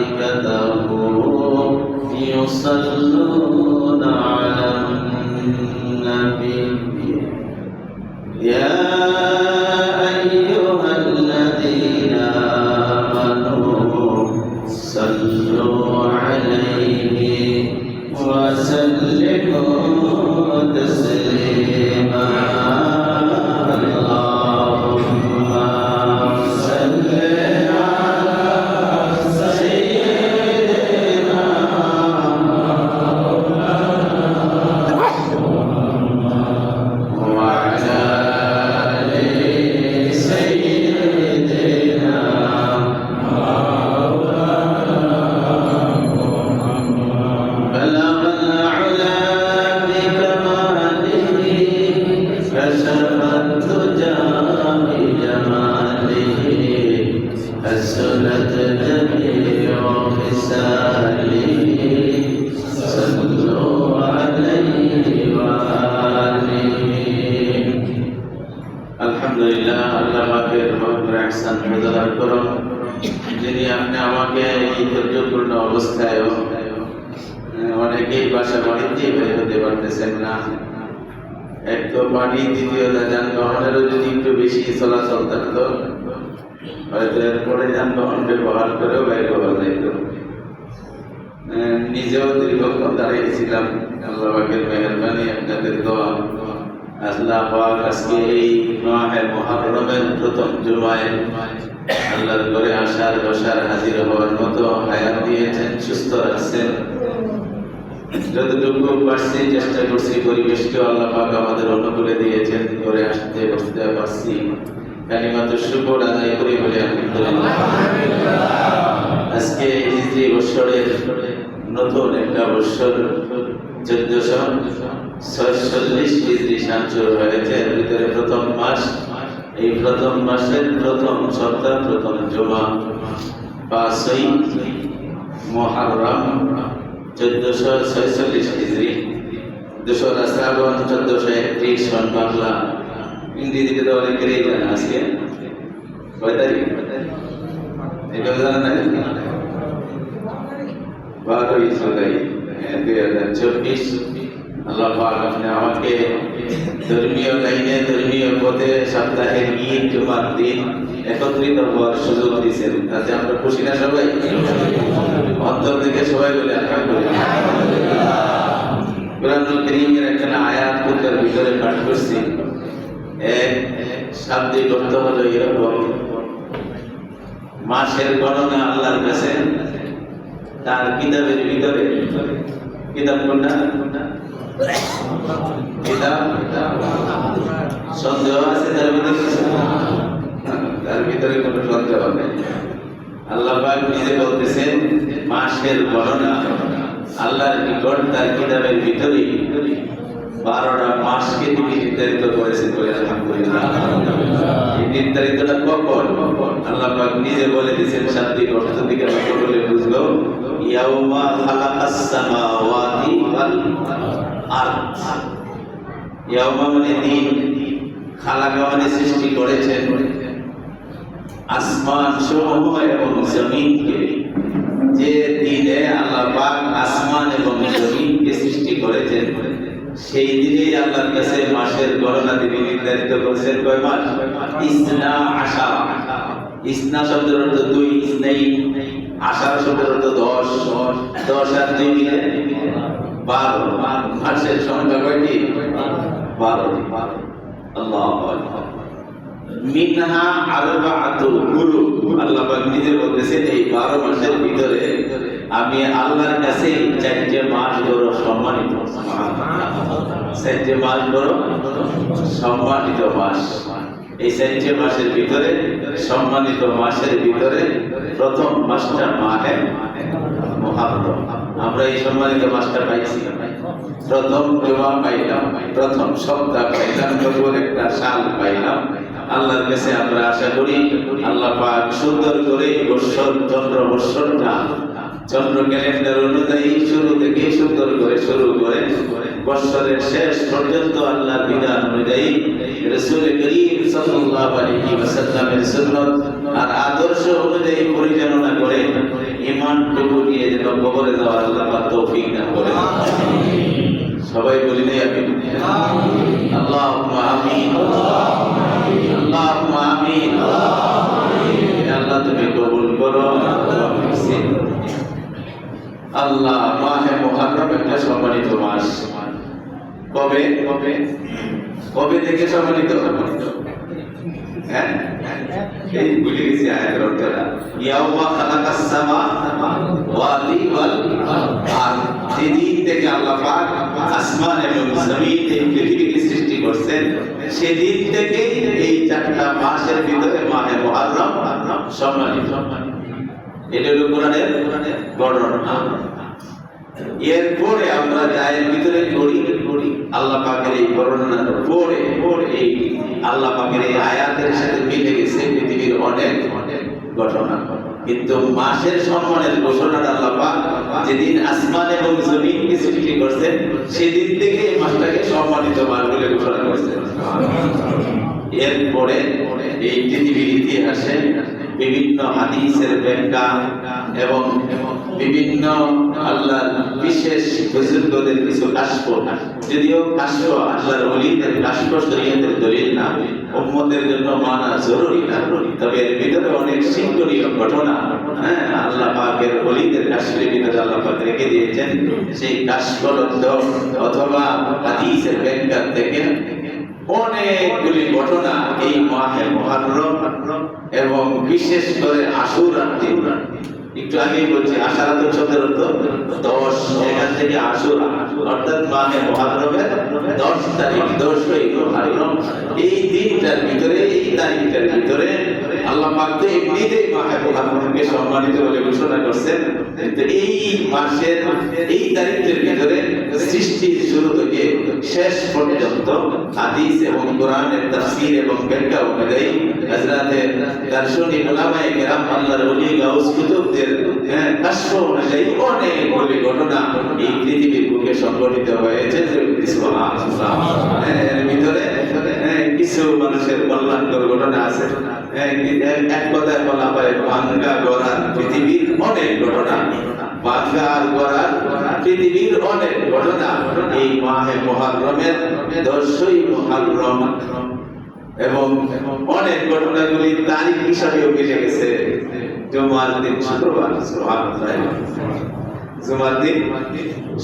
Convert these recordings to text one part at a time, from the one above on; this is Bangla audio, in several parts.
وملائكته يصلون على النبي يا أيها الذين آمنوا صلوا عليه وسلموا تسليما اللهم صل على سيدنا وعلى آل سيدنا بلغ العلا بكماله كشف الدجى بجماله حسنت جميع خصاله صلوا عليه وآله الحمد لله আল্লাহ পাকের রহমত ইহসান মুদার করুন যিনি আপনি আমাকে এই ধৈর্যপূর্ণ অবস্থায় অনেকেই বাসা বাড়িতে বের হতে পারতেছেন না এক তো পানি দ্বিতীয়ত যানবাহনেরও যদি একটু বেশি চলাচল থাকতো হয়তো এরপরে যানবাহন ব্যবহার করেও বাইর হওয়া যাইত নিজেও দীর্ঘক্ষণ দাঁড়িয়েছিলাম আল্লাহ পাকের মেহেরবানি আপনাদের দোয়া আল্লাহ পাক আজকে এই মাহে মুহররমের প্রথম জুমায় আল্লাহর ঘরে আসার বসার হাজির হওয়ার মতো হায়াত দিয়েছেন সুস্থ রাখছেন যতটুকু পারছি চেষ্টা করছি পরিবেশকে আল্লাহ পাক আমাদের অনুকূলে দিয়েছেন ঘরে আসতে বসতে পারছি কালিমাতুর শুকর আদায় করি বলে আলহামদুলিল্লাহ আজকে হিজরি বৎসরের নতুন একটা বৎসর 1446 হিজরি সাল শুরু হয়েছে এর ভিতরে প্রথম মাস এই প্রথম মাসের প্রথম সপ্তাহ প্রথম জুমা 5ই মুহররম 1446 হিজরি 2 শ্রাবণ 1431 সন বাংলা ইংরেজিতে তো অনেকেরই জানা আজকে কয় তারিখ এটা জানা নাই 12ই জুলাই 2024 আল্লাহ পাক আপনি আমাকে ধর্মীয় লাইনে ধর্মীয় পথে সপ্তাহের ঈদ জুমার দিন একত্রিত হওয়ার সুযোগ দিয়েছেন তাতে আমরা খুশি না সবাই অন্তর থেকে সবাই বলে আলহামদুলিল্লাহ কোরআনুল কারীমের একটা আয়াত কোরআনের ভিতরে পাঠ করছি এক শাব্দিক অর্থ হলো এরকম মাসের গণনা আল্লাহর কাছে তার কিতাবের ভিতরে কিতাব কোনটা কিতাব সন্দেহ আছে তার ভিতরে কোনো সন্দেহ নেই আল্লাহ পাক নিজে বলতেছেন মাসের গণনা আল্লাহর নিকট তার কিতাবের ভিতরে 12টা মাসকে তিনি নির্ধারিত করেছেন বলে আলহামদুলিল্লাহ এই নির্ধারিতটা কখন আল্লাহ পাক নিজে বলে দিয়েছেন শাব্দিক অর্থ থেকে আমরা বলে বুঝলো ইয়াউমা খালাকাস সামাওয়াতি ওয়াল আরদ ইয়াউমা মানে দিন খালাকা মানে সৃষ্টি করেছেন আসমান সমূহ এবং জমিনকে যে দিনে আল্লাহ পাক আসমান এবং জমিনকে সৃষ্টি করেছেন সেই দিনে আল্লাহর কাছে মাসের গণনা তিনি নির্ধারিত করেছেন কয় মাস ইসনা আশার ইসনা শব্দের অর্থ 2 ইসনাই আশার শব্দের অর্থ 10 আর 2 মিলে 12 মাসের সংখ্যা কয়টি 12টি আল্লাহু আকবার মিনহা আরবাআতুল হুরুম আল্লাহ পাক নিজে বলতেছেন এই 12 মাসের ভিতরে আমি আল্লাহর কাছে 4টি মাস বড় সম্মানিত সুবহানাল্লাহ 4টি মাস বড় সম্মানিত মাস এই 4টি মাসের ভিতরে সম্মানিত মাসের ভিতরে প্রথম মাসটা মাহে মুহররম আমরা এই সম্মানিত মাসটা পাইছি প্রথম জুমা পাইলাম প্রথম সপ্তাহ পাইলাম নতুন একটা সাল পাইলাম আল্লাহর কাছে আমরা আশা করি আল্লাহ পাক সুন্দর করে বৎসর চন্দ্র বৎসরটা চন্দ্র ক্যালেন্ডার অনুযায়ী শুরু থেকে সুন্দর করে শুরু করে বৎসরের শেষ পর্যন্ত আল্লাহর বিধান অনুযায়ী রাসূল করিম সাল্লাল্লাহু আলাইহি ওয়াসাল্লামের সুন্নাত আর আদর্শ অনুযায়ী পরিচালনা করে ইমানটুকু নিয়ে যেন কবরে যাওয়ার আল্লাহ পাক তৌফিক দান করেন। সবাই বলি নাই আমিন? আল্লাহুম্মা আমিন, আল্লাহুম্মা আমিন। আল্লাহ তুমি কবুল করো। আল্লাহ, মাহে মুহররম একটা সম্মানিত মাস। কবে কবে কবে থেকে সম্মানিত? হ্যাঁ, এই ভুলে গেছি আয়াতের অর্থটা। ইয়াউমা খালাকাস সামাওয়াতি ওয়াল আরদ, যেদিন থেকে আল্লাহ পাক আসমান এবং জমিন এই পৃথিবীকে সৃষ্টি করছেন, সেদিন থেকে এই চারটা মাসের ভিতরে মাহে মুহররম সম্মানিত। এটা হলো কোরআনের বর্ণনা। এরপরে আমরা যায়ের ভিতরে করি আল্লাহ পাকের এই বর্ণনার পরে এই আল্লাহ পাকের এই আয়াতের সাথে মিলে গেছে পৃথিবীর অনেক ঘটনা। কিন্তু মাসের সম্মানের ঘোষণাটা আল্লাহ পাক যেদিন আসমান এবং জমিনকে সৃষ্টি করছেন, সেদিন থেকে এই মাসটাকে সম্মানিত মাস বলে ঘোষণা করছেন। এরপরে এই পৃথিবীর ইতিহাসে বিভিন্ন হাদিসের ব্যাখ্যা এবং বিভিন্ন আল্লাহর বিশেষ বুজুর্গদের কিছু কাশফ, যদিও কাশফ আল্লাহর ওলিদের কাশফ শরীয়তের দলিল না, উম্মতের জন্য মানা জরুরি না, তবে এর ভিতরে অনেক শিক্ষণীয় ঘটনা আল্লাহ পাকের ওলিদের কাশফের ভিতরে আল্লাহ পাক রেখে দিয়েছেন। সেই কাশফ অথবা হাদিসের ব্যাখ্যা থেকে অনেকগুলি ঘটনা এই মাহে মুহররম এবং বিশেষ করে আশুরার দিন। একটু আগেই বলছি, আশারাতুল শব্দের অর্থ 10, এখান থেকে আশুরা অর্থাৎ মাহে মুহররমের 10 তারিখ, 10ই মুহররম। এই দিনটার ভিতরে, এই তারিখটার ভিতরে আল্লাহ পাক তো এমনিতেই মাহে মুহররমকে সম্মানিত বলে ঘোষণা করছেন। কিন্তু এই মাসের এই তারিখের ভিতরে সৃষ্টির শুরু থেকে শেষ পর্যন্ত হাদিস এবং কোরআনের তাফসীর এবং ব্যাখ্যা অনুযায়ী হযরতে দার্শনিক উলামায়ে কেরাম আল্লাহর ওলি গাউস কুতুবদের কাশফ অনুযায়ী অনেকগুলি ঘটনা এই পৃথিবীর বুকে সংঘটিত হয়েছে। এর ভিতরে কিছু মানুষের কল্যাণকর ঘটনা আছে। এক কথায় বলা হয় ভাঙ্গা গড়ার পৃথিবীর অনেক ঘটনা, ভাঙ্গা আর গড়ার পৃথিবীর অনেক ঘটনা এই মাহে মুহররমের 10ই মুহররম এবং অনেক ঘটনাগুলি তারিখ হিসাবেও মিলে গেছে। জুমার দিন শুক্রবার, সুবহানাল্লাহ, জুমার দিন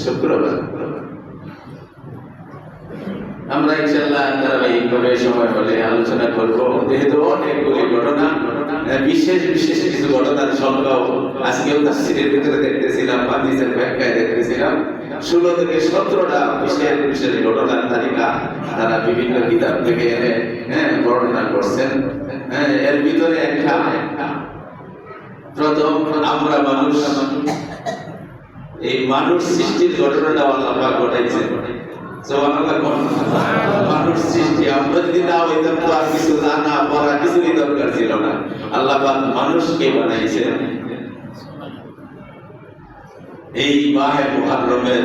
শুক্রবার। আমরা ইনশাআল্লাহ ধারাবাহিকভাবে সময় হলে আলোচনা করব, যেহেতু অনেকগুলি ঘটনা, বিশেষ বিশেষ কিছু ঘটনার সংখ্যাও আজকেও তাফসীরের ভিতরে দেখতেছিলাম, হাদিসের ব্যাখ্যায় দেখতেছিলাম 16 থেকে 17টা বিশেষ বিশেষ ঘটনার তালিকা তারা বিভিন্ন কিতাব থেকে এনে বর্ণনা করছেন। এর ভিতরে একটা প্রথম, আমরা মানুষ, এই মানুষ সৃষ্টির ঘটনাটা আল্লাহ পাক ঘটাইছেন। মানুষ সৃষ্টি, আমরা যদি না হইতাম তো আর কিছু জানা পড়া কিছুই দরকার ছিল না। আল্লাহ পাক মানুষকে বানাইছেন। এই মাহে মুহররমের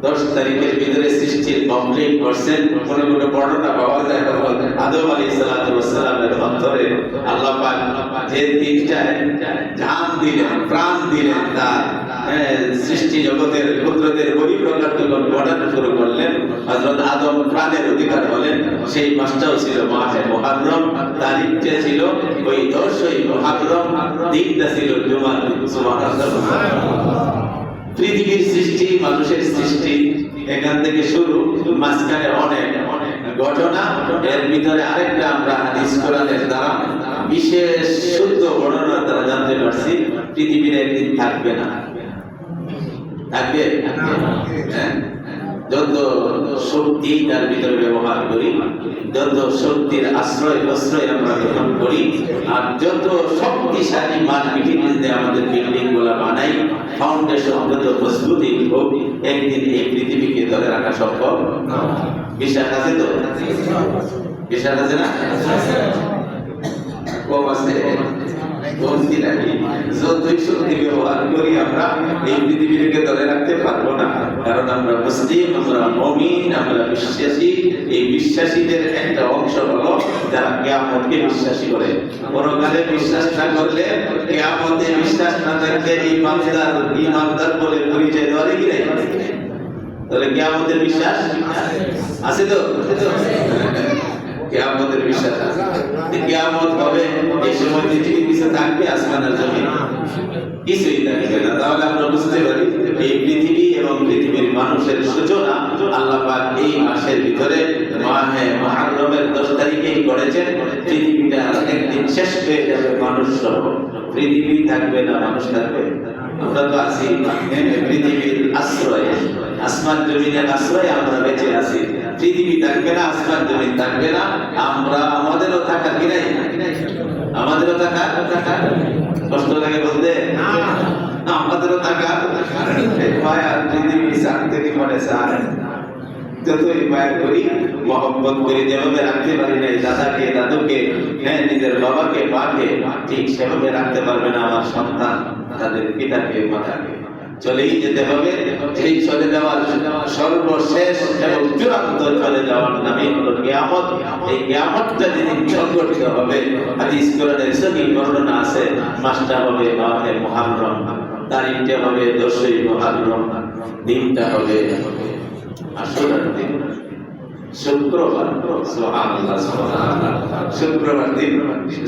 10 তারিখের ভিতরে সৃষ্টির কমপ্লিট করছেন। কোন কোন বর্ণনা পাওয়া যায় আদম আলাইহিস সালাতু ওয়াস সালামের অন্তরে আল্লাহ পাক যে তিনটায় জান দিলেন, প্রাণ দিলেন, তার সৃষ্টি জগতের কুদরতের পরিপ্রকাশ যখন ঘটানো শুরু করলেন, হযরত আদম প্রাণের অধিকার হলেন। সেই মাসটাও ছিল মাহে মুহররম, তারিখটা ছিল ওই 10ই মুহররম, দিনটা ছিল জুমার দিন। সুবহানাল্লাহ। পৃথিবীর সৃষ্টি, মানুষের সৃষ্টি এখান থেকে শুরু, মাঝখানে অনেক ঘটনা। এর ভিতরে আরেকটা আমরা হাদিস কোরআনের দ্বারা বিশেষ শুদ্ধ বর্ণনার দ্বারা জানতে পারছি, পৃথিবীর একদিন থাকবে না। থাকবে? যত শক্তি তার ভিতরে ব্যবহার করি, যত শক্তির আশ্রয় প্রশ্রয় আমরা গ্রহণ করি, আর যত শক্তিশালী মার্কেটিং আমাদের বিল্ডিং গুলা বানাই, ফাউন্ডেশন যত মজবুতই হোক, একদিন এই পৃথিবীকে ধরে রাখা সম্ভব। বিশ্বাস আছে তো? বিশ্বাস আছে না? কম আছে? কমতি নাকি? যতই শক্তি ব্যবহার করি আমরা এই পৃথিবীকে ধরে রাখতে পারবো না, কারণ আমরা মুসলিম, আমরা মুমিন, আমরা বিশ্বাসী। এই বিশ্বাসীদের একটা অংশ হলো যারা কিয়ামতকে বিশ্বাসী করে। পরকালে বিশ্বাস না করলে, কিয়ামতে বিশ্বাস না থাকলে ইমানদার বলে পরিচয় দেওয়া কি নাই? তাহলে কিয়ামতের বিশ্বাস আছে তো? কিয়ামতের বিশ্বাস আছে। কিয়ামত হবে, এই সময় পৃথিবী কিছু থাকবে, আসমান আর জমিন কিছুই থাকবে না। তাহলে আমরা বুঝতে পারি এই পৃথিবী এবং পৃথিবীর মানুষের সূচনা আল্লাহ পাক এই মাসের ভিতরে মাহে মুহররমের 10 তারিখেই করেছেন। পৃথিবীটা একদিন শেষ হয়ে যাবে, মানুষ সহ পৃথিবী থাকবে না, মানুষ থাকবে। আমরা তো আছি পৃথিবীর আশ্রয়ে, আসমান জমিনের আশ্রয়ে আমরা বেঁচে আছি। পৃথিবী থাকবে না, আসমান জমিন থাকবে না, আমরা আমাদেরও থাকার কি নাই? আমাদেরও থাকার কষ্ট লাগে বলতে, আমাদেরও থাকার মায়া পৃথিবী চার থেকে মনে চায়। যতই মায়া করি, মহব্বত করে যেভাবে রাখতে পারি না দাদাকে, দাদুকে, হ্যাঁ নিজের বাবাকে, মাকে, ঠিক সেভাবে রাখতে পারবে না আমার সন্তান তাদের পিতাকে, মাতাকে। চলেই যেতে হবে। এই চলে যাওয়ার সর্বশেষ এবং চূড়ান্ত চলে যাওয়ার নামে হলো কিয়ামত। এই কিয়ামতটা যেদিন সংঘটিত হবে, হাদিস কোরআনের সহি বর্ণনা আছে, মাসটা হবে মাহে মুহররম, তারিখটা হবে 10ই মুহররম, দিনটা হবে আশুরার দিন, শুক্রবার। সুবহানাল্লাহ, সুবহানাল্লাহ। শুক্রবার দিন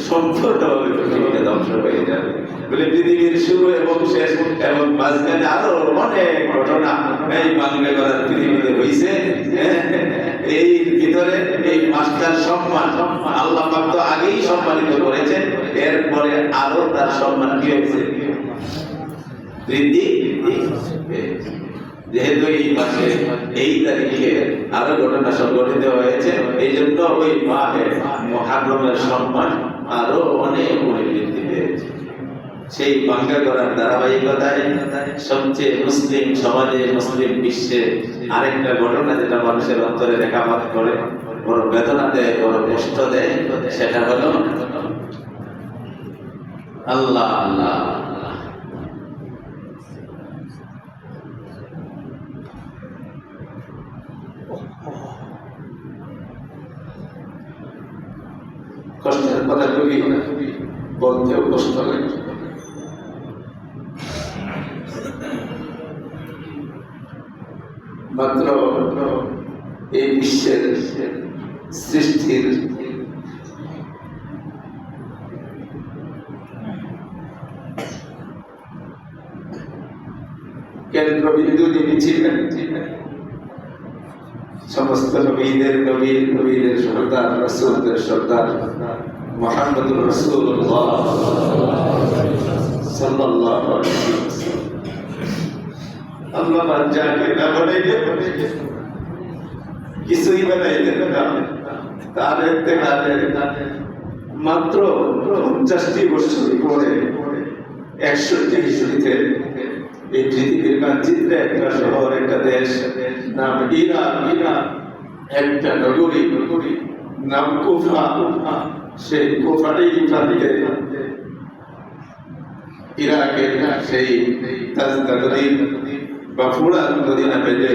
সম্পূর্ণভাবে পৃথিবীটা ধ্বংস হয়ে যাবে। বলে পৃথিবীর শুরু এবং শেষ এবং মাঝখানে আরো অনেক ঘটনা এই বাংলা করার পৃথিবীতে হয়েছে। এই ভিতরে এই মাসটার সম্মান আল্লাহ পাক তো আগেই সম্মানিত করেছেন, এরপরে আরো তার সম্মান কি হয়েছে? বৃদ্ধি। যেহেতু এই মাসে এই তারিখে আরো ঘটনা সংঘটিত হয়েছে, এই জন্য ওই মাহে মুহররমের সম্মান আরো অনেক বৃদ্ধি পেয়েছে। সেই বাংলা করার ধারাবাহিকতায় সবচেয়ে মুসলিম সমাজে, মুসলিম বিশ্বে আরেকটা ঘটনা যেটা মানুষের অন্তরে রেখাপাত করে, বড় বেদনা দেয়, বড় কষ্ট দেয়, সেটা হলো আল্লাহ আল্লাহ কষ্টের কথা খুবই বলতেও কষ্ট লাগে। মাত্র এই বিশ্বের সৃষ্টির কেন্দ্রবিন্দু যিনি ছিলেন, সমস্ত নবীদের নবীদের সরদার, রাসূলদের সরদার মুহাম্মদুর রাসূলুল্লাহ সাল্লাল্লাহু আলাইহি ওয়াসাল্লাম। আল্লাহ যাকে না বানাইতে কিছুই বানাইতে না, তার ইন্তেকালের মাত্র 50টি বছর পরে 61 হিজরিতে এই পৃথিবীর মানচিত্রে একটা শহর, একটা দেশ নাম ইরাক, একটা নগরী নাম কুফা, সেই কুফাতে ইরাকের সেই তাজদা নদী বা ফুরাত নদী নামে যে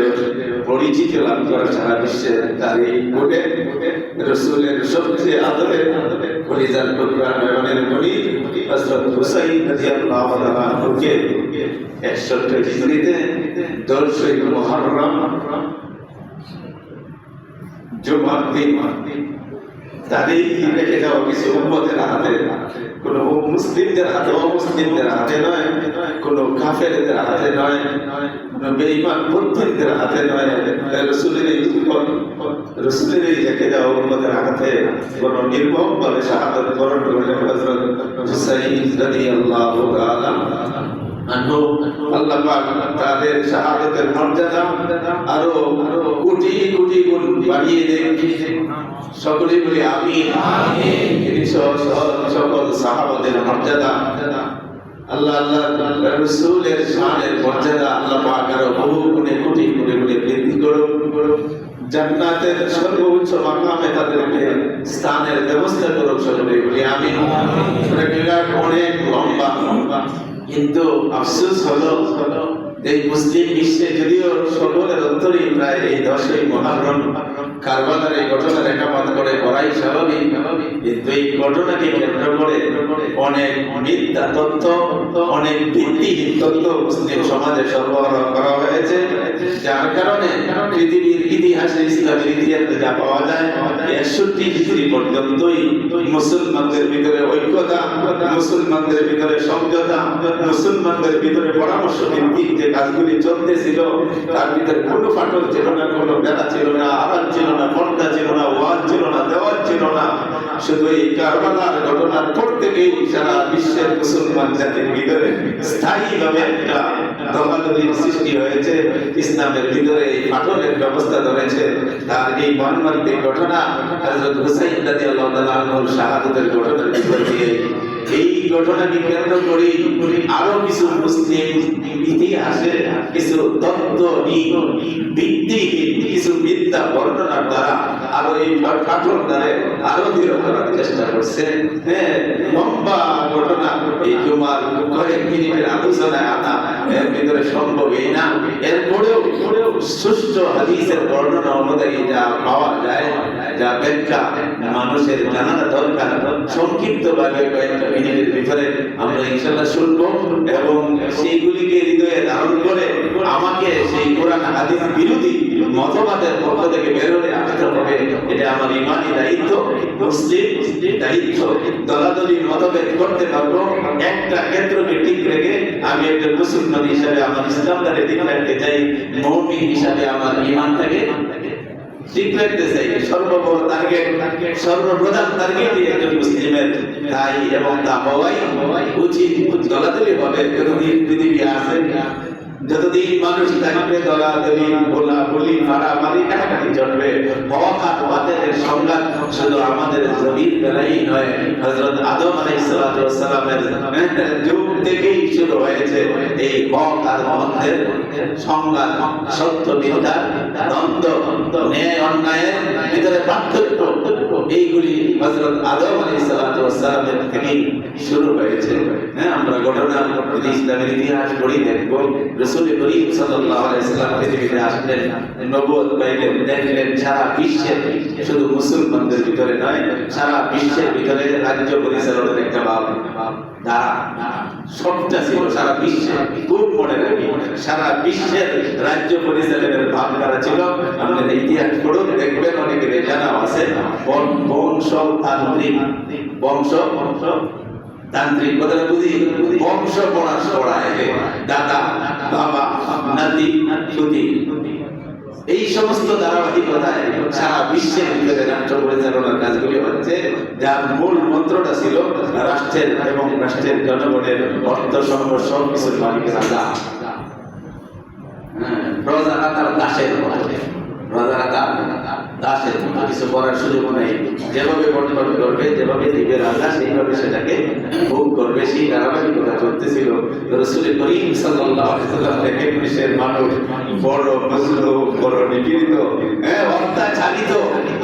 পরিচিতি লাভ করে সারা বিশ্বের, তার এই কোটে রাসূলের সবচেয়ে আদরের কলিজার টুকরা নয়নের মণি হযরত হুসাইন রাদিয়াল্লাহু আনহুকে 61 হিজরিতে 10ই মুহররম জুমার দিন তাদের রেখে যাওয়া কিছু উম্মতের হাতে, কোন মুসলিমদের হাতে, অমুসলিমদের হাতে নয়, কোন কাফেরদের হাতে নয়, কোন বেঈমান মুরতাদদের হাতে নয়, রাসূলের এই রেখে যাওয়া উম্মতের হাতে কোন নির্মমভাবে শাহাদাত বরণ করলেন হযরত হুসাইন রাদিয়াল্লাহু তাআলা আনহু। আল্লাহ পাক তাদের শাহাদাতের মর্যাদা আরো কোটি কোটি গুণ বাড়িয়ে দেন। সকলেই বলি আমিন। সকল সাহাবাদের মর্যাদা আল্লাহ রাসূলের শানের মর্যাদা আল্লাহ পাক আরো বহু গুণে কোটি গুণে বৃদ্ধি করুন। জান্নাতের সর্বোচ্চ মাকামে তাদেরকে স্থানের ব্যবস্থা করুক, সকলে বলি আমিন। অনেক লম্বা, কিন্তু আফসোস হলো এই মুসলিম বিশ্বে যদিও সকলের অন্তরেই প্রায় এই 10ই মুহররম কারবালার এই ঘটনা রেখাপাত করে করাই স্বাভাবিক, কিন্তু এই ঘটনাকে কেন্দ্র করে অনেক মিথ্যা তথ্য, অনেক ভিত্তিহীন তথ্য মুসলিম সমাজে সরবরাহ করা হয়েছে, যার কারণে পৃথিবীর ইতিহাসে, ইসলামের ইতিহাসে যা পাওয়া যায় 61 হিজরি পর্যন্তই মুসলমানদের ভিতরে ঐক্যতা, মুসলমানদের ভিতরে সমঝোতা, মুসলমানদের ভিতরে পরামর্শ ভিত্তিক যে কাজগুলি চলতেছিল তার ভিতরে কোনো ফাটল ছিল না, কোনো বেড়া ছিল না, আড়াল ছিল না, পর্দা ছিল না, ওয়াজ ছিল না, দেওয়াজ ছিল না। শুধু এই কারবালার ঘটনার পর থেকেই সারা বিশ্বের মুসলমান জাতির ভিতরে স্থায়ীভাবে একটা দলাদলির সৃষ্টি হয়েছে, ইসলামের ভিতরে এই ফাটলের ব্যবস্থা ধরেছে। তার এই মর্মান্তিক ঘটনা হযরত হুসাইন রাদিয়াল্লাহু তাআলা আনহুর শাহাদাতের ঘটনার ভিতর দিয়ে এই ঘটনাকে কেন্দ্র করে আরো কিছু মুসলিম ইতিহাসে কিছু তত্ত্বহীন, ভিত্তিহীন কিছু মিথ্যা বর্ণনার দ্বারা আরো এই ফাটল দ্বারা আরো দৃঢ় করার চেষ্টা করছে। লম্বা ঘটনা এই জুমার কয়েক মিনিটের আলোচনায় আনা এর ভিতরে সম্ভবই না। এরপরেও সুষ্ঠু হাদিসের বর্ণনা অনুযায়ী যা পাওয়া যায়, যা ব্যাখ্যা মানুষের জানার দরকার, সংক্ষিপ্ত ভাবে কয়েকটা মিনিটের ভিতরে আমরা ইনশাআল্লাহ শুনবো এবং সেইগুলিকে হৃদয়ে ধারণ করে আমাকে সেই কোরআন হাদিস বিরোধী মতবাদের পক্ষ থেকে বেরোলে আসতে হবে। এটা আমার ইমানি দায়িত্ব, মুসলিম দায়িত্ব। দলাদলি মতভেদ করতে পারবো, একটা ক্ষেত্রকে ঠিক রেখে আমি একটা মুসলমান হিসাবে আমার ইসলামটাকে ঠিক রাখতে চাই, মুমিন হিসাবে আমার ইমানটাকে ঠিক রাখতে চাই। সর্ববড় টার্গেট, সর্বপ্রধান টার্গেট একজন মুসলিমের তাই এবং তা হওয়াই উচিত। দলাদলি হবে যতদিন পৃথিবী আছে, যতদিন মানুষ থাকবে দলাদলি, বলাবলি, মারামারি, কাটাকাটি চলবে। হক আর বাতিলের সংঘাত শুধু আমাদের জমির বেলাই নয়, হযরত আদম আলাইহিস সালামের যুগ থেকেই শুরু হয়েছে এই হক আর বাতিলের সংঘাত, সত্য মিথ্যার দ্বন্দ্ব, ন্যায় অন্যায়ের ভিতরে পার্থক্য। এইগুলি হযরত আদম আলাইহিস সালামের থেকেই শুরু হয়েছে। আমরা ঘটনা ইসলামের ইতিহাস পড়ি দেখব, রাসূল করিম সাল্লাল্লাহু আলাইহি ওয়াসাল্লাম পৃথিবীতে আসলেন, নবুয়ত পাইলেন, দেখলেন সারা বিশ্বের, শুধু মুসলমানদের ভিতরে নয়, সারা বিশ্বের ভিতরে রাজ্য পরিচালনার একটা ধারা সবটা ছিল সারা বিশ্বে। খুব মনে রাখি, সারা বিশ্বের রাজ্য পরিচালনের ভাবধারা ছিল। আমাদের ইতিহাস পড়ুন, দেখবেন অনেকের জানা আছে বংশতান্ত্রিক, তান্ত্রিক কথাটা বুঝি, বংশ পড়ায় দাদা, বাবা, নাতি, পুতি, এই সমস্ত ধারাবাহিকতায় সারা বিশ্বের ভিতরে রাষ্ট্র পরিচালনার কাজগুলি হচ্ছে, যার মূল মন্ত্রটা ছিল রাষ্ট্রের এবং রাষ্ট্রের জনগণের অর্থ সম্পদ সবকিছুর মালিক রাজা। প্রজারা তার দাসের মতো, প্রজারা তার দাসের মতো, কিছু করার সুযোগ নেই। যেভাবে বন্টন করবে, যেভাবে দিবে রাজা, সেইভাবে সেটাকে ভোগ করবে। সেই ধারাবাহিকতা চলতেছিল। রাসূল করিম সাল্লাল্লাহু আলাইহি ওয়াসাল্লাম দেখেন দেশের মানুষ বড় মজলুম, বড় নিপীড়িত, অত্যাচারিত,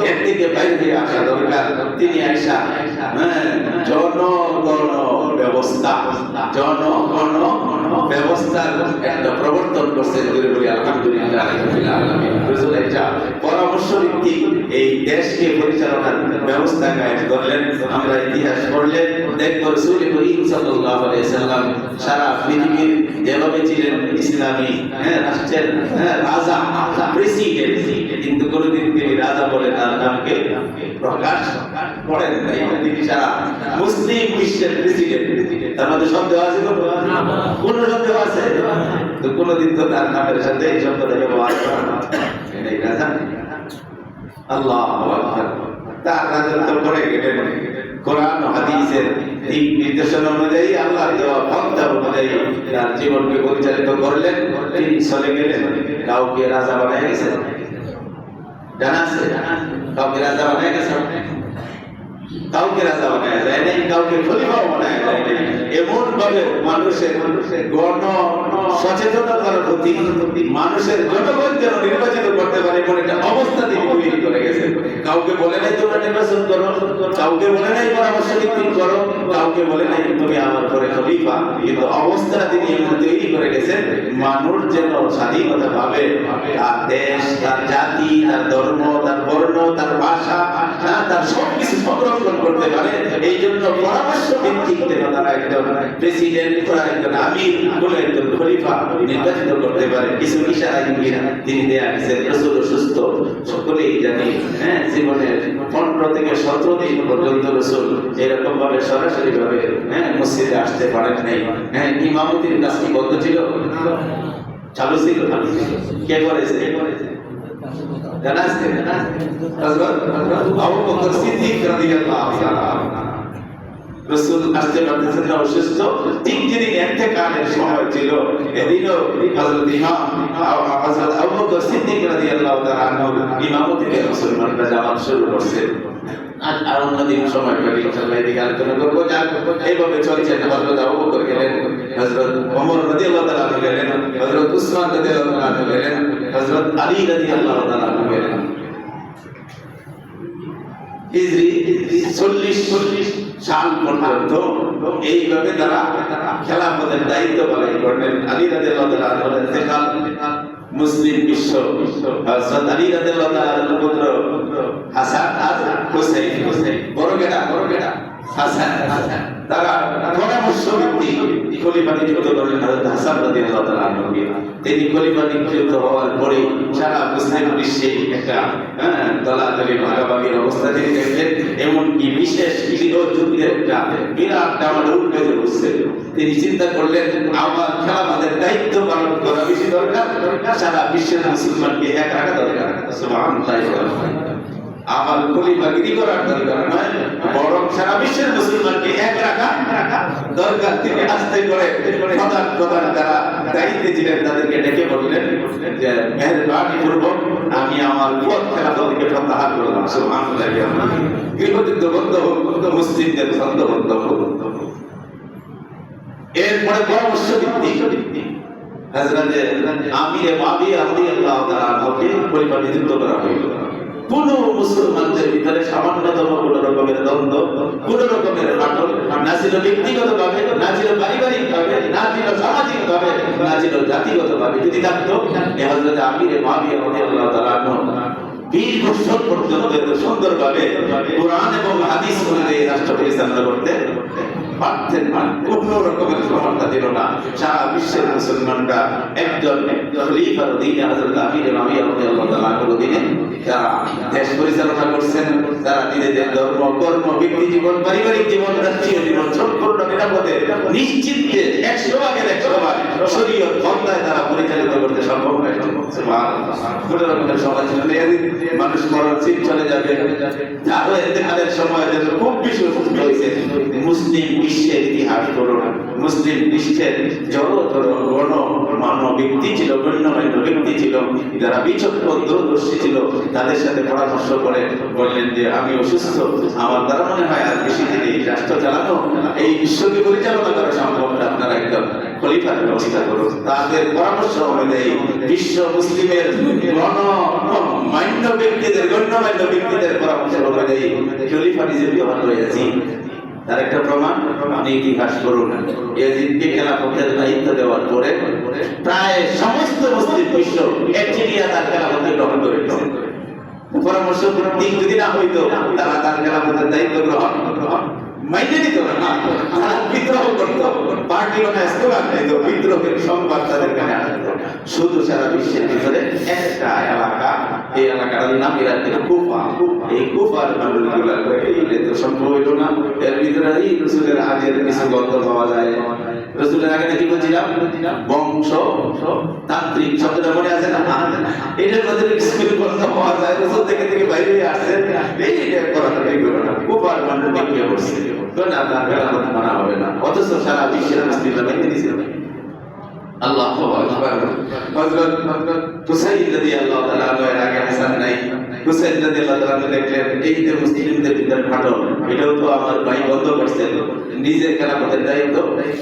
এর থেকে বাইরে আসা দরকার। তিনি আয়েশা জনগণ ব্যবস্থা, জনগণ ব্যবস্থার একটা প্রবর্তন করছেন। আলহামদুলিল্লাহ, রাসূল একটা পরামর্শ ভিত্তিক এই দেশকে পরিচালনার ব্যবস্থা কায়েম করলেন। আমরা ইতিহাস পড়লে দেখব রাসূল করিম সাল্লাল্লাহু আলাইহি ওয়াসাল্লাম সারা পৃথিবীর যেভাবে ছিলেন ইসলামী রাষ্ট্রের রাজা, প্রেসিডেন্ট, কিন্তু কোনদিন তিনি রাজা বলে তার নামকে প্রকাশ করেন নাই। তিনি সারা মুসলিম বিশ্বের প্রেসিডেন্ট। তার মধ্যে সন্দেহ আছে? কোন সন্দেহ আছে? তো কোনদিন তো তার নামের সাথে এই শব্দটা ব্যবহার করা না। এটাই রাজা। আল্লাহু আকবার। তার রাজত্ব করে গেলেন কোরআন ও হাদিসের দিক নির্দেশনা অনুযায়ী, আল্লাহর দেওয়া ভাবনা অনুযায়ী তার জীবনকে পরিচালিত করলেন। তিনি চলে গেলেন, কাউকে রাজা বানায় গেছেন, জানা আছে? কাউকে রাজা বানায় গেছেন? কাউকে রাজা বানায় যায় নাই, কাউকে খলিফাও বানায় যায় নাই। এমন ভাবে মানুষের গণ সচেতনতার প্রতি মানুষের জনগণ যেন নির্বাচিত করতে পারে এমন একটা অবস্থা তিনি তৈরি করে গেছেন। কাউকে বলে নাই তোমরা নির্বাচন করো, কাউকে বলে নাই পরামর্শ ভিত্তিক করো, কাউকে বলে নাই তুমি আমার পরে খলিফা, কিন্তু অবস্থা তিনি এমন তৈরি করে গেছেন মানুষ যেন স্বাধীনতা পাবে, তার দেশ, তার জাতি, তার ধর্ম, তার বর্ণ, তার ভাষা, তার সবকিছু সংরক্ষণ করতে পারে। এই জন্য পরামর্শ ভিত্তিক তারা একজন প্রেসিডেন্ট, একজন আমির বলে একজন খলিফা নির্বাচিত করতে পারে। কিছু ইশারা ইঙ্গিত তিনি দেয়া গেছেন। রাসূল অসুস্থ, সকলেই জানি, জীবনের 15 থেকে 17 দিন পর্যন্ত রাসূল এরকম ভাবে সরাসরি ভাবে মসজিদে আসতে পারেন নাই। ইমামতির কাজ কি বন্ধ ছিল? চালু ছিল। কে করেছে? জানা আছে? হযরত আবু বকর সিদ্দিক রাদিয়াল্লাহু তাআলা। রাসূল আসতে পারতেছেন না, অসুস্থ। ঠিক যেদিন ইন্তেকালের সময় ছিল, এদিনও হযরত হযরত আবু বকর সিদ্দিক রাদিয়াল্লাহু তাআলা ইমামতিতে মুসলমানরা জামাত শুরু করছে। আর অন্যদিন সময় পেলে ইনশাআল্লাহ এদিকে আলোচনা করবো। এইভাবে চলছে। হযরত আবু বকর গেলেন, হযরত ওমর রাদিয়াল্লাহু তাআলা গেলেন, হযরত উসমান রাদিয়াল্লাহু তাআলা গেলেন, হযরত আলী রাদিয়াল্লাহু তাআলা গেলেন। হিজরি 40 সাল পর্যন্ত এইভাবে তারা খেলাফতের দায়িত্ব পালন করলেন। আলী রাদিয়াল্লাহু তাআলার ইন্তেকাল, মুসলিম বিশ্ব হযরত আলী রাদিয়াল্লাহু তাআলার পুত্র হাসান আর হুসাইন, বড় বেটা হাসান, তারা পরামর্শ ভিত্তিক খলিফা নিযুক্ত করলেন হযরত হাসান রাদিয়াল্লাহু তাআলা আনহুকে। তিনি খলিফা নিযুক্ত হওয়ার পরে সারা মুসলিম বিশ্বে একটা দলাদলি ভাগাভাগির অবস্থা তিনি দেখলেন। এমনকি বিশেষ যুদ্ধের একটা বিরাট ডামাডোল বেজে উঠছে। তিনি চিন্তা করলেন আমার খেলাফতের দায়িত্ব পালন করা বেশি দরকার, সারা বিশ্বের মুসলমানকে এক রাখা দরকার। সুবহানাল্লাহ। আমার খলিফাগিরি করার দরকার নয়, বরং সারা বিশ্বের মুসলমানকে এক রাখা দরকার। তিনি আস্তে করে প্রধান যারা দায়িত্বে ছিলেন তাদেরকে ডেকে বললেন যে মেহেরবানি পূর্বক আমি আমার পথ খেলাফতকে প্রত্যাহার করলাম। সুবহানাল্লাহ। গৃহযুদ্ধ বন্ধ হোক, মুসলিমদের ছন্দ বন্ধ হোক। এরপরে পরামর্শ ভিত্তিক হযরত আমির মুআবিয়া রাদিয়াল্লাহু তাআলা আনহুকে খলিফা নিযুক্ত করা হইল। কোন মুসলমানদের ভিতরে সামান্যতম কোন রকমের দ্বন্দ্ব, কোন রকমের ফাটল না ছিল ব্যক্তিগতভাবে, না ছিল পারিবারিকভাবে, না ছিল সামাজিকভাবে, না ছিল জাতিগতভাবে। যদি থাকতো হযরত আমির মুআবিয়া রাদিয়াল্লাহু তাআলা আনহু 20 বছর পর্যন্ত এত সুন্দরভাবে কোরআন এবং হাদিস অনুযায়ী রাষ্ট্র পরিচালনা করতে পারতেন না। কোন রকমের সমস্যা ছিল না। সারা বিশ্বের মুসলমানরা একজন খলিফার অধীনে হযরত আমির মুআবিয়া রাদিয়াল্লাহু তাআলা আনহুর অধীনে যারা দেশ পরিচালনা করছেন, তারা নিজেদের ধর্ম, কর্ম, ব্যক্তি জীবন, পারিবারিক জীবন, রাষ্ট্রীয় জীবন সম্পূর্ণ নিরাপদে নিশ্চিতে 100% শরীয়ত ক্ষমতায় তারা পরিচালিত করতে সক্ষম হয়েছে। সুবহানাল্লাহ। কোন রকমের সমস্যা ছিল না। মানুষ মরণশীল চলে যাবে, তারও ইন্তেকালের সময় যেন খুব বেশি অসুস্থ হয়েছে। মুসলিম বিশ্বের ইতিহাস করুন, মুসলিম বিশ্বের জড়তর গণ মানব ব্যক্তি ছিল, গণ্যমান্য ব্যক্তি ছিল, যারা বিচক্ষণ দূরদর্শী ছিল, তাদের সাথে পরামর্শ করে বললেন যে আমি অসুস্থ, আমার দ্বারা মনে হয় আর বেশি দিন এই রাষ্ট্র চালানো, এই বিশ্বকে পরিচালনা করা সম্ভব না, আপনারা একদম খলিফার ব্যবস্থা করুন। তাদের পরামর্শ অনুযায়ী বিশ্ব মুসলিমের গণ্যমান্য ব্যক্তিদের পরামর্শ অনুযায়ী খলিফা নিযুক্ত হয়েছি। তার একটা প্রমাণ আপনি ইতিহাস করুন। ইয়াজিদকে খেলাফতের দায়িত্ব দেওয়ার পরে প্রায় সমস্ত মুসলিম বিশ্ব একচেটিয়া তার খেলাফতকে গ্রহণ করে নিয়েছে। পরামর্শ ভিত্তিক যদি না হইতো তারা তার খেলাফতের দায়িত্ব গ্রহণ মাইনে নিত না, তারা বিদ্রোহ করতো, পার্টি বিদ্রোহের সংবাদ তাদের কাছে আসতো। শুধু সারা বিশ্বের ভিতরে একটা এলাকা, এই এলাকার নাম ইরাকের কুফা। এই কুফার মানুষগুলা তো সম্ভব হইল না। এর ভিতরে এই রসুলের আগের কিছু গল্প পাওয়া যায়। রসুলের আগে নাকি বলছিলাম বংশ তান্ত্রিক শব্দটা মনে আছে না? এটার মধ্যে কিছু গল্প পাওয়া যায়। রসুল থেকে বাইরে আসছে, এইটা করাটা এগুলো না। কুফার মানুষ বিক্রিয়া করছে, আপনার খেলাফত মানা হবে না। অথচ সারা বিশ্বের মুসলিমরা মেনে দিয়েছিল। আল্লাহু আকবার। হযরত হুসাইন রাদিয়াল্লাহু তাআলা এর আগে হাসান নাই, হুসাইন রাদিয়াল্লাহু তাআলা দেখলেন এই যে মুসলিমদের ভিতরে ফাটল, এটাও তো আমার ভাই বন্ধ করছে, নিজের খেলাফতের দায়িত্ব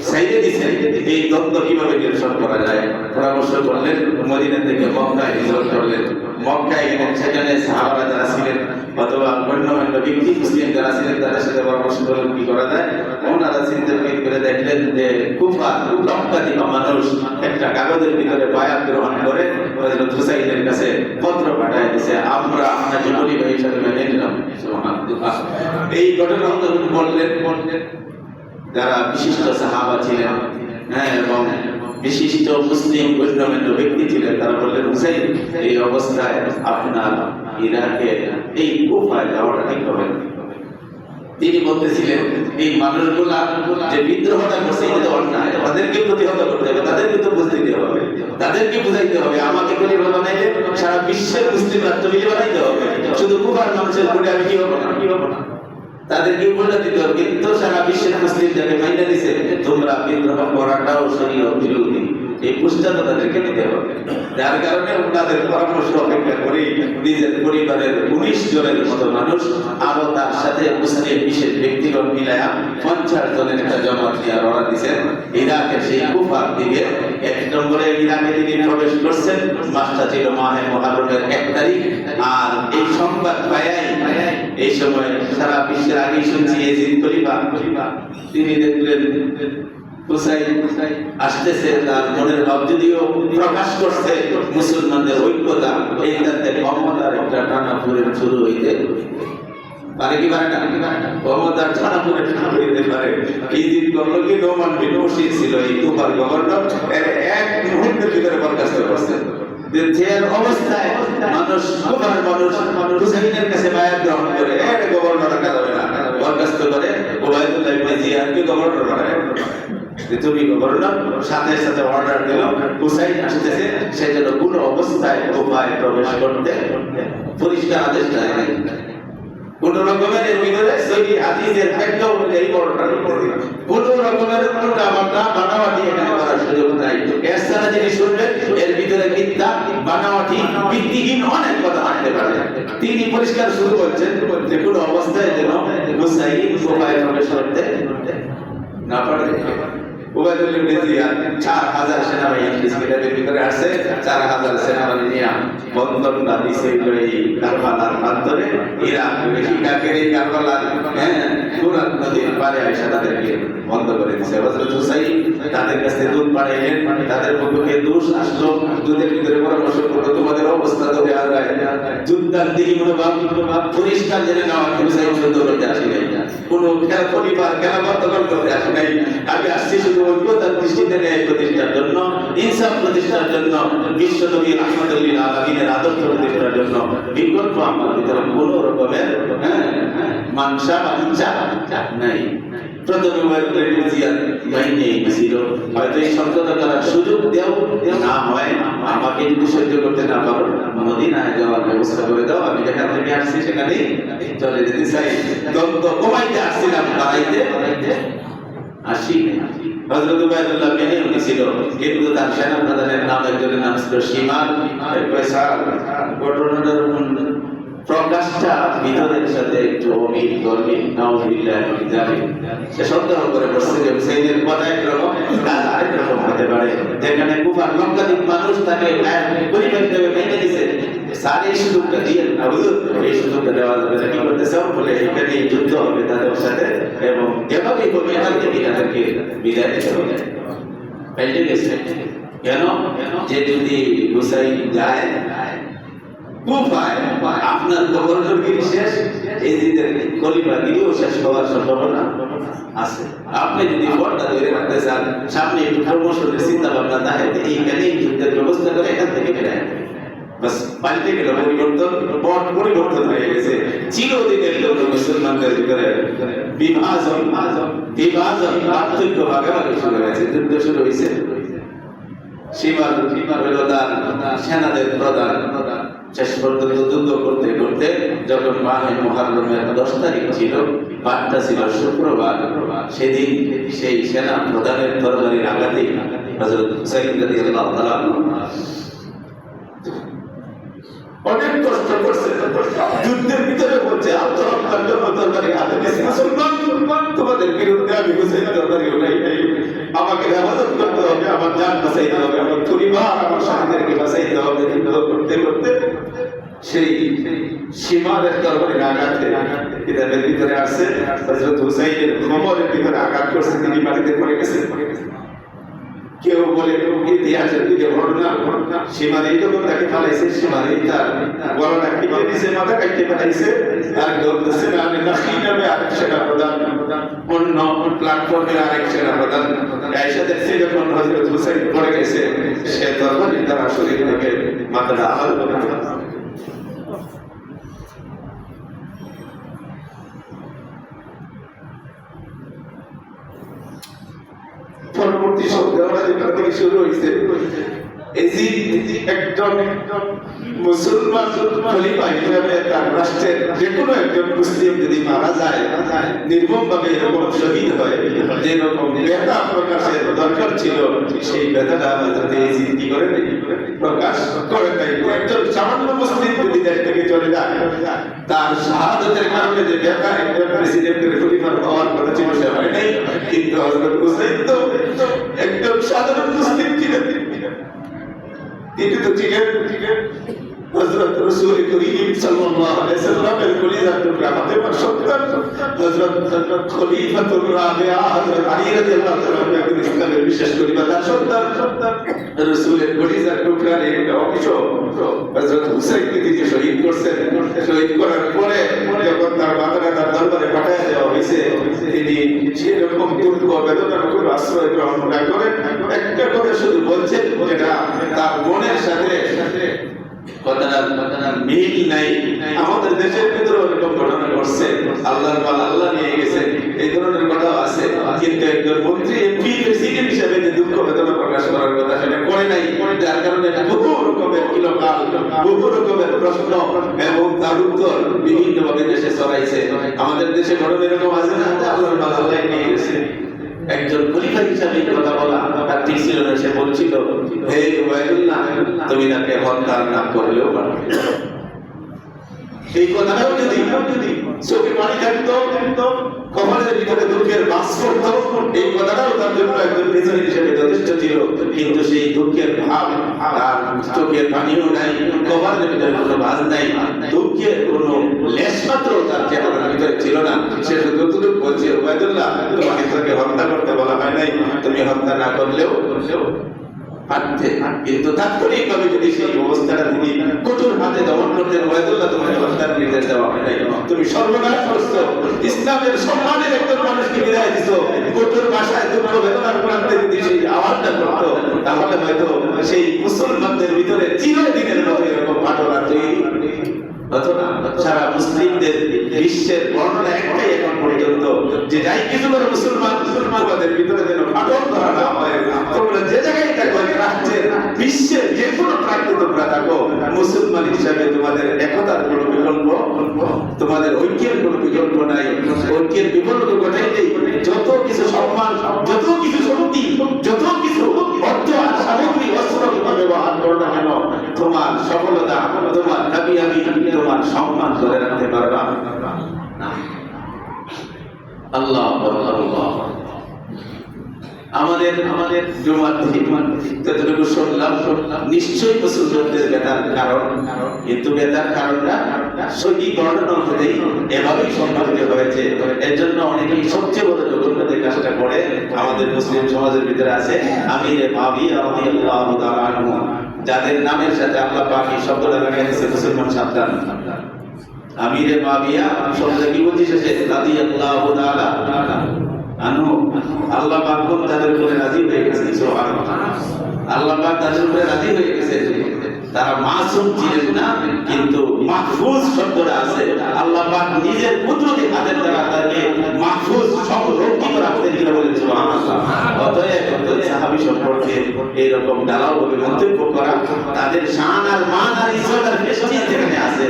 সাইডে দিছে, এই দ্বন্দ্ব কিভাবে নিরসন করা যায়। পরামর্শ করলেন, মদিনা থেকে মক্কায় হিজরত করলেন। মক্কায় গেলেন, সেখানে সাহাবারা যারা ছিলেন অথবা গণ্যমান্য ব্যক্তি মুসলিম যারা ছিলেন তাদের সাথে পরামর্শ করলেন কি করা যায়। ওনারা চিন্তা করে দেখলেন যে কুফা লক্ষাধিক মানুষ একটা কাগজের ভিতরে বায়াত গ্রহণ করে হযরত হুসাইনের কাছে পত্র পাঠিয়ে দিয়েছে, আমরা আপনাকে খলিফা হিসেবে মেনে নিলাম। সুবহানাল্লাহ। এই ঘটনা বললেন যারা বিশিষ্ট সাহাবা ছিলেন, এবং বিশিষ্ট মুসলিম গণ্যমান্য ব্যক্তি ছিলেন, তারা বললেন হুসাইন এই অবস্থায় আপনার ইরাকে এই কুফায় যাওয়াটা ঠিক হবে না। তিনি বলতেছিলেন এই মানুষগুলা যে বিদ্রোহটা করছে এটা অন্যায়, তাদেরকে প্রতিহত করতে হবে, তাদেরকে তো বুঝতে দিতে হবে, তাদেরকে বুঝাইতে হবে আমাকে খলিফা বানাইলে সারা বিশ্বের মুসলিম রাষ্ট্র মিলে বানাইতে হবে, শুধু কুফার মানুষের ভোটে আমি কি হবো না। তাদেরকে উপরে দিতে হবে, কিন্তু সারা বিশ্বের মুসলিম যাকে মাইনে দিছে তোমরা বিদ্রোহ করাটাও শরীয়ত বিরোধী, এই পুষ্টাটা তাদেরকে নিতে হবে। যার কারণে তাদের পরামর্শ অপেক্ষা করি নিজের পরিবারের 19 জনের মতো মানুষ আরো তার সাথে মুসলিম বিশেষ ব্যক্তিগণ মিলায়া 50 জনের একটা জমাত নিয়ে রওনা দিয়েছেন ইরাকের সেই কুফার দিকে। 1 নম্বরে ইরাকে তিনি প্রবেশ করছেন, মাসটা ছিল মাহে মুহররমের 1 তারিখ। আর এই সংবাদ পায়াই এই সময় সারা বিশ্বের আগেই শুনছি ইয়াজিদ খলিফা, তিনি দেখলেন হুসাইন আসতেছে, তার মনের ভাব যদিও প্রকাশ করছে মুসলমানদের ঐক্যতা, এই তাতে ক্ষমতার একটা টানাপোড়েন শুরু হইতে পারে কি পারে না, ক্ষমতার টানাপোড়েন শুরু হইতে পারে। এই দিন করলো কি নোমান বিন বশির ছিল এই কুফার গভর্নর, এক মুহূর্তের ভিতরে বরখাস্ত করছে। যে অবস্থায় মানুষ কুফার মানুষ হুসাইনের কাছে বায়াত গ্রহণ করে এর গভর্নর কাজ হবে না, বরখাস্ত করে ওবায়দুল্লাহ ইবনে জিয়াদকে গভর্নর বানায়। তুমি গভর্নর সাথে সাথে অর্ডার দিল হুসাইন আসতেছে, সে যেন কোনো অবস্থায় কুফায় প্রবেশ করতে পরিষ্কার আদেশ দেয় নাই। কোন রকমের এর ভিতরে সহি হাদিসের ব্যাখ্যা অনুযায়ী বড়টা করতে কোন রকমের উল্টা পাল্টা বানাওয়াটি এখানে করার সুযোগ নাই। এর সারা যিনি শুনবেন এর ভিতরে মিথ্যা বানাওয়াটি ভিত্তিহীন অনেক কথা থাকতে পারে। তিনি পরিষ্কার শুরু করছেন যে কোন অবস্থায় যেন হুসাইন কুফায় প্রবেশ করতে না পারে। ওবায়দুল্লাহ ইবনে জিয়াদ 4000 সেনাবাহিনী ইসরায়েলের ভিতরে আসে, 4000 সেনাবাহিনী নিয়ে বন্ধনটা দিছে এই কারবালার প্রান্তরে, ইরাক ইরাকের এই কারবালার ফুরাত নদীর পারে এসে তাদেরকে বন্ধ করে দিছে। হযরত হুসাইন তাদের কাছে দুধ পাঠাইলেন, তাদের পক্ষে দোষ আসলো, দুধের ভিতরে পরামর্শ করলো তোমাদের অবস্থা তো দেওয়া যায় যুদ্ধার দিকে মনোভাব পরিষ্কার জেনে নেওয়া। হুসাইন যুদ্ধ করতে আসি নাই, কোনো পরিবার খেলাফত করতে আসি নাই, আমি আসছি শুধু ঐক্যতার দৃষ্টিতে ন্যায় প্রতিষ্ঠার জন্য, ইনসাফ প্রতিষ্ঠার জন্য, বিশ্ব নবী রাহমাতুল লিল আলামিনের আদর্শ প্রতিষ্ঠার জন্য। বিকল্প আমার ভিতরে কোনো রকমের মানসা বা ইচ্ছা নাই। প্রথমে ওবায়দুল্লাহ ইবনে জিয়াদ বাহিনী ছিল, হয়তো এই সমঝোতা করার সুযোগ দেও না হয়, আমাকে যদি সহ্য করতে না পারো মদিনায় যাওয়ার ব্যবস্থা করে দাও, আমি যেখান থেকে আসছি সেখানেই চলে যেতে চাই। দ্বন্দ্ব কমাইতে আসছিলাম, বাড়াইতে আসি। হযরত উবাইদুল্লাহ মেনে নিয়েছিল, কিন্তু তার সেনা প্রধানের নাম একজনের নাম ছিল শিমাল। ঘটনাটার প্রকাশটা ভিতরের সাথে একটু অমিল গরমিল নাউযুবিল্লাহ মিন যালিক। সে সন্দেহ করে বসছে যে হুসাইনের কথা একরকম কাজ আরেক রকম হতে পারে, যেখানে কুফার লক্ষাধিক মানুষ তাকে পরিবার হিসেবে মেনে নিছে। সারে এই সুযোগটা দিয়ে না, হুজুর এই সুযোগটা দেওয়া যাবে না, কি করতেছে বলে এখানে যুদ্ধ হবে তাদের সাথে, এবং যেভাবেই হোক এখান থেকে তাদেরকে বিদায় দিতে হবে। পাল্টে গেছে কেন? যে যদি হুসাইন যায় কুফায়, আপনার গভর্নরগিরি শেষ, এই দিনের খলিফাগিরিও শেষ হওয়ার সম্ভাবনা আছে। আপনি যদি পর্দা ধরে রাখতে চান, সামনে একটু প্রমোশনের চিন্তা ভাবনা থাকে, এইখানেই যুদ্ধের ব্যবস্থা করে এখান থেকে বেড়ে বাস পাল্টে গেল, পরিবর্তন হয়ে গেছে। চিরদিনের জন্য মুসলমানদের ভিতরে বিভাজন পার্থক্য ভাগাভাগি শুরু হয়েছে, যুদ্ধ শুরু হয়েছে। শিমাল হইল তার সেনাদের প্রধান। শেষ পর্যন্ত যুদ্ধ করতে করতে যখন মাহে মুহররমের 10 তারিখ ছিল, বারটা ছিল শুক্রবার, সেদিন সেই সেনা প্রধানের তরবারির আঘাতে হযরত হুসাইন রাদিয়াল্লাহু তাআলা অনেক কষ্ট করছে, যুদ্ধের ভিতরে বলছে আত্মহত্যার জন্য তরবারি হাতে নিয়েছে, মুসলমান তোমাদের বিরুদ্ধে আমি হুসাইন তরবারি উঠাই নাই, আমাকে হেফাজত করতে হবে, আমার জান বাঁচাইতে হবে, আমার পরিবার আমার স্বামীদেরকে বাঁচাইতে হবে। করতে করতে সেই সীমারের তরবারির আঘাতে কিতাবের ভিতরে আছে হযরত হুসাইনের কোমরের ভিতরে আঘাত করছে, তিনি মাটিতে পড়ে গেছেন। কেউ বলে ইতিহাসের দিকে ঘটনা সীমারেই যখন তাকে ফালাইছে, সীমারেই তার গলাটা কেটে দিয়েছে, মাথা কাটতে পাঠাইছে। আর বলতেছে না আমি নাকি নামে আরেক সেনা প্রধান, অন্য প্ল্যাটফর্মে আরেক সেনা প্রধান এসে দেখছে যখন হযরত হুসাইন পড়ে গেছে, সে তরবারি তার শরীর থেকে মাথাটা আলাদা করে ফেলছে। পরবর্তী সপ্তাহে যেটা থেকে শুরু হয়েছে, একজন মুসলমান খলিফা হিসাবে তার রাষ্ট্রের যে কোনো একজন মুসলিম যদি মারা যায়, নির্মম ভাবে এরকম শহীদ হয়, যেরকম ব্যথা প্রকাশের দরকার ছিল সেই ব্যথাটা যাতে কি করে প্রকাশ করে নাই। একজন সামান্য মুসলিম যদি দেশ থেকে চলে যায়, তার শাহাদাতের কারণে যে ব্যথা একজন প্রেসিডেন্টের খলিফার হওয়ার কথা ছিল সে হয় নাই। কিন্তু হযরত হুসাইন তো একজন সাধারণ মুসলিম ছিলেন, তিনি তো ছিলেন হযরত রাসূল করিম সাল্লাল্লাহু আলাইহি ওয়াসাল্লামের কলিজার টুকরা ফাতেমার সন্তান হযরত খলিফাতুর রাবিয়া হযরত আলী রাদিয়াল্লাহু তাআলা একজন ইসলামের বিশেষ খলিফার সন্তান, রাসূলের কলিজার টুকরার একটা অংশ হযরত হুসাইনকে তিনি শহীদ করছেন। শহীদ করার পরে যখন তার মাথাটা তার দরবারে পাঠায় দেওয়া হয়েছে, তিনি সেরকম দুঃখ বেদনার কোনো আশ্রয় গ্রহণ না করে একটা কথা শুধু বলছেন, যেটা তার মনের সাথে কথাটা মিল নাই। আমাদের দেশের ভিতরে এরকম ঘটনা ঘটছে, আল্লাহর মাল আল্লাহ নিয়ে গেছে, এই ধরনের কথাও আছে। কিন্তু একজন মন্ত্রী এমপি প্রেসিডেন্ট হিসেবে যে দুঃখ বেদনা প্রকাশ করার কথা সেটা করে নাই, যার কারণে বহু রকমের কিলোকাল, বহু রকমের প্রশ্ন এবং তার উত্তর বিভিন্ন ভাবে দেশে ছড়াইছে। আমাদের দেশে ঘটনা এরকম আছে না, আল্লাহর মাল আল্লাহ নিয়ে গেছে। একজন খলিফা হিসাবে কথা বলা তার ঠিক ছিল না। সে বলছিল, হে ওয়াইদুল্লাহ, তুমি তাকে হত্যা না করলেও পারো। এই কথাটাও যদি চোখে পানি থাকতো, কপালের ভিতরে দুঃখের বাস করতো, এই কথাটাও তার জন্য একজন প্রেসিডেন্ট হিসেবে যথেষ্ট ছিল। কিন্তু সেই দুঃখের ভাব আর চোখের পানিও নাই, কপালের ভিতরে কোনো বাস নাই, দুঃখের কোনো লেশ মাত্র তার চেহারার ভিতরে ছিল না। সে শুধু বলছে, ওয়াইদুল্লাহ, তোমাকে তাকে হত্যা করতে বলা হয় নাই, তুমি হত্যা না করলেও পারতে। কিন্তু তাৎক্ষণিকভাবে যদি সেই অবস্থাটা তিনি কঠোর হাতে দমন করতেন, ওয়াইদুল্লাহ তোমাকে হত্যার নির্দেশ দেওয়া হয় নাই, তুমি সর্বনাশ করছো, ইসলামের সম্মানের একজন মানুষকে বিদায় দিছো, কঠোর ভাষায় দুঃখ বেদনার প্রান্তে যদি সেই আওয়াজটা করতো, তাহলে হয়তো সেই মুসলমানদের ভিতরে চিরদিনের মতো এরকম ঘটনা তৈরি হতো না। সারা মুসলিমদের বিশ্বের বর্ণনা একটাই এখন পর্যন্ত, যে যাই কিছু করে মুসলমান মুসলমানদের ভিতরে যেন ফাটল ধরা না হয়। তোমরা যে জায়গায় থাকো, রাজ্যের বিশ্বের যে কোনো প্রান্তে তোমরা থাকো, মুসলমান হিসাবে তোমাদের একতার কোনো বিকল্প, তোমাদের ঐক্যের কোনো বিকল্প নাই। ঐক্যের বিকল্প ঘটাইলেই যত কিছু সম্মান, যত কিছু শক্তি, যত কিছু অর্থ আর সামগ্রিক অস্ত্র তোমার ব্যবহার করো না কেন, তোমার সফলতা, তোমার কামিয়াবি, তোমার সম্মান ধরে রাখতে পারবা না। আল্লাহ আল্লাহ। আমাদের যতটুকু শুনলাম, নিশ্চয়ই মুসলমানদের ব্যথার কারণ, কিন্তু ব্যথার কারণটা সহি বর্ণনা অনুযায়ী এভাবেই সংঘটিত হয়েছে। এর জন্য অনেকেই সবচেয়ে বড় জঘন্যদের কাজটা করে আমাদের মুসলিম সমাজের ভিতরে আছে আমিরে মাবিয়া রাদিয়াল্লাহু তাআলা আনহু, যাদের নামের সাথে আল্লাহ পাক এই শব্দটা লাগাইছে মুসলমান সাবধান। আমিরে মাবিয়া শব্দটা কি বলছি শেষে? রাদিয়াল্লাহু তাআলা আনহু। আল্লাহ পাক তাদের উপরে রাজি হয়ে গেছেন, সুবহানাল্লাহ। আল্লাহ পাক তাদের উপরে রাজি হয়ে গেছেন। তারা মাসুম ছিলেন না, কিন্তু মাহফুজ শব্দটা আছে। আল্লাহ পাক নিজের কুদরতি হাতের দ্বারা তাকে মাহফুজ সংরক্ষিত রাখতেন কিনা বলেন, সুবহানাল্লাহ। অতএব সাহাবী সম্পর্কে এরকম ঢালাও ভাবে মন্তব্য করা, তাদের শান আর মান আর ইজ্জত আর প্রেস্টিজ যেখানে আছে,